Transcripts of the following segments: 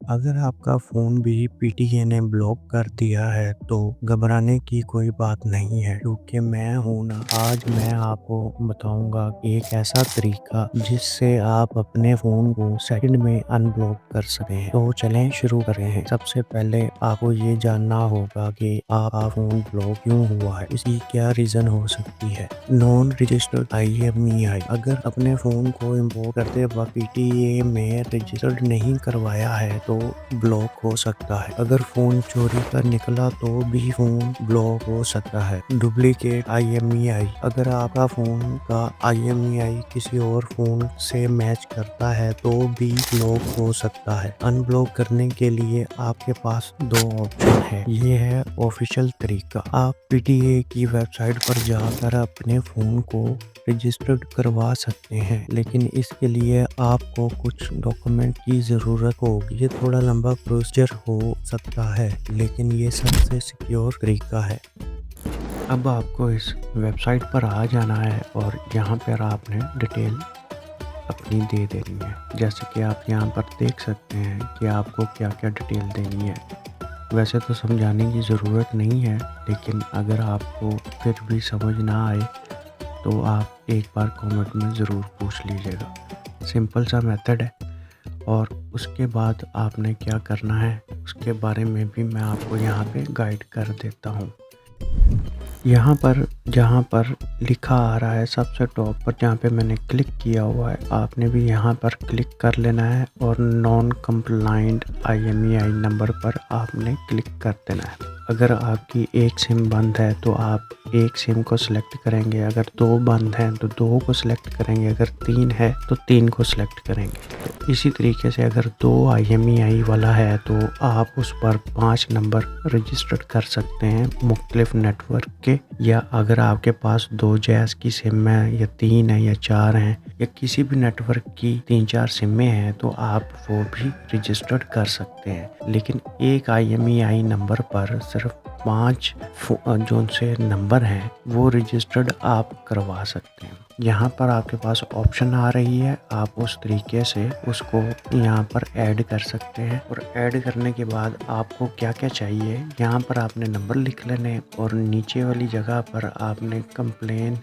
अगर आपका फ़ोन भी पीटीए ने ब्लॉक कर दिया है तो घबराने की कोई बात नहीं है, क्योंकि मैं हूँ ना। आज मैं आपको बताऊंगा एक ऐसा तरीका जिससे आप अपने फ़ोन को सेकंड में अनब्लॉक कर सकें। तो चलें शुरू करें हैं। सबसे पहले आपको ये जानना होगा कि आपका फ़ोन ब्लॉक क्यों हुआ है, इसकी क्या रीज़न हो सकती है। नॉन रजिस्टर्ड IMEI, अगर अपने फ़ोन को इम्पोर्ट करते वक्त पीटीए में रजिस्टर्ड नहीं करवाया है तो ब्लॉक हो सकता है। अगर फ़ोन चोरी कर निकला तो भी फ़ोन ब्लॉक हो सकता है। डुप्लीकेट IMEI, अगर आपका फ़ोन का IMEI किसी और फ़ोन से मैच करता है तो भी ब्लॉक हो सकता है। अनब्लॉक करने के लिए आपके पास दो ऑप्शन है। ये है ऑफिशियल तरीका। आप पीटीए की वेबसाइट पर जाकर अपने फ़ोन को रजिस्टर्ड करवा सकते हैं, लेकिन इसके लिए आपको कुछ डॉक्यूमेंट की ज़रूरत होगी। ये थोड़ा लंबा प्रोसीजर हो सकता है, लेकिन ये सबसे सिक्योर तरीका है। अब आपको इस वेबसाइट पर आ जाना है और यहाँ पर आपने डिटेल अपनी दे देनी है। जैसे कि आप यहाँ पर देख सकते हैं कि आपको क्या क्या डिटेल देनी है। वैसे तो समझाने की ज़रूरत नहीं है, लेकिन अगर आपको फिर भी समझ ना आए तो आप एक बार कमेंट में ज़रूर पूछ लीजिएगा। सिंपल सा मेथड है और उसके बाद आपने क्या करना है उसके बारे में भी मैं आपको यहाँ पे गाइड कर देता हूँ। यहाँ पर जहाँ पर लिखा आ रहा है सबसे टॉप पर, जहाँ पे मैंने क्लिक किया हुआ है, आपने भी यहाँ पर क्लिक कर लेना है और नॉन कंप्लाइंट IMEI नंबर पर आपने क्लिक कर देना है। अगर आपकी एक सिम बंद है तो आप एक सिम को सिलेक्ट करेंगे, अगर दो बंद हैं तो दो को सिलेक्ट करेंगे, अगर तीन है तो तीन को सिलेक्ट करेंगे। तो इसी तरीके से अगर दो IMEI वाला है तो आप उस पर 5 नंबर रजिस्टर कर सकते हैं मुख्तलिफ नेटवर्क के। या अगर आपके पास दो जैस की सिम है या तीन है या चार हैं या किसी भी नेटवर्क की 3-4 सिमें हैं तो आप वो भी रजिस्टर्ड कर सकते हैं। लेकिन एक IMEI नंबर पर सिर्फ 5 जो से नंबर हैं वो रजिस्टर्ड आप करवा सकते हैं। यहाँ पर आपके पास ऑप्शन आ रही है, आप उस तरीके से उसको यहाँ पर ऐड कर सकते हैं। और ऐड करने के बाद आपको क्या क्या चाहिए यहाँ पर आपने नंबर लिख लेने और नीचे वाली जगह पर आपने कंप्लेन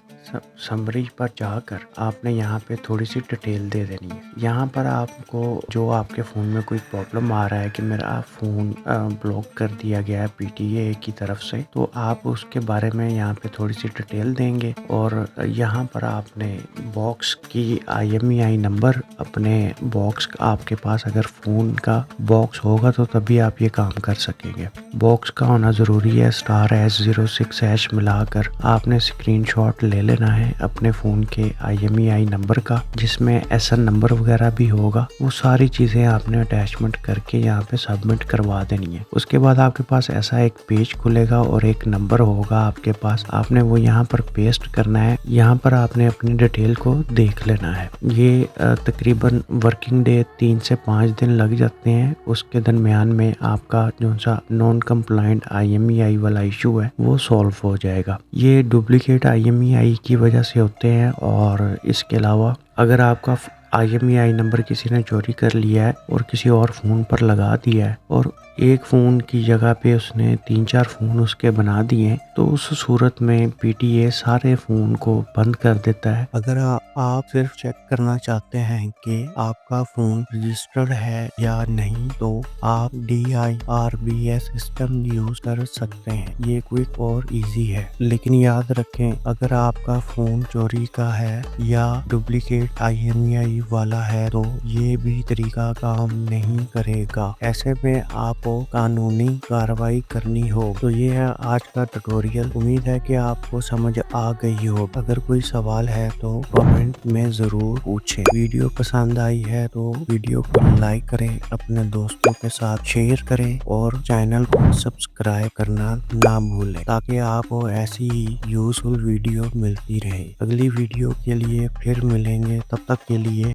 समरी पर जाकर आपने यहाँ पे थोड़ी सी डिटेल दे देनी है। यहाँ पर आपको जो आपके फ़ोन में कोई प्रॉब्लम आ रहा है कि मेरा फ़ोन ब्लॉक कर दिया गया है पीटीए की तरफ से, तो आप उसके बारे में यहाँ पे थोड़ी सी डिटेल देंगे और यहाँ पर आपने बॉक्स की IMEI नंबर, अपने बॉक्स आपके पास अगर फ़ोन का बॉक्स होगा तो तभी आप ये काम कर सकेंगे। बॉक्स का होना ज़रूरी है। *#06# मिलाकर आपने स्क्रीनशॉट ले लेना है अपने फ़ोन के IMEI नंबर का, जिसमें SN नंबर वगैरह भी होगा। वो सारी चीज़ें आपने अटैचमेंट करके यहाँ पे सबमिट करवा देनी है। उसके बाद आपके पास ऐसा एक पेज खुलेगा और एक नंबर होगा आपके पास, आपने वो यहाँ पर पेस्ट करना है। यहाँ पर आपने अपनी डिटेल को देख लेना है। ये तकरीबन वर्किंग डे 3 से 5 दिन लग जाते हैं। उसके दरमियान में आपका जो सा नॉन कंप्लाइंट IMEI वाला इशू है वो सॉल्व हो जाएगा। ये डुप्लीकेट IMEI की वजह से होते हैं। और इसके अलावा अगर आपका IMEI नंबर किसी ने चोरी कर लिया है और किसी और फ़ोन पर लगा दिया है और एक फ़ोन की जगह पे उसने 3-4 फ़ोन उसके बना दिए, तो उस सूरत में पीटीए सारे फ़ोन को बंद कर देता है। अगर आप सिर्फ चेक करना चाहते हैं कि आपका फ़ोन रजिस्टर्ड है या नहीं तो आप DIRBS सिस्टम यूज़ कर सकते हैं। ये क्विक और इजी है, लेकिन याद रखें अगर आपका फ़ोन चोरी का है या डुप्लीकेट IMEI वाला है तो ये भी तरीका काम नहीं करेगा। ऐसे में आपको कानूनी कार्रवाई करनी हो। तो ये है आज का ट्यूटोरियल। उम्मीद है कि आपको समझ आ गई हो। अगर कोई सवाल है तो कमेंट में ज़रूर पूछें। वीडियो पसंद आई है तो वीडियो को लाइक करें, अपने दोस्तों के साथ शेयर करें और चैनल को सब्सक्राइब करना ना भूलें, ताकि आपको ऐसी ही यूजफुल वीडियो मिलती रहे। अगली वीडियो के लिए फिर मिलेंगे, तब तक के लिए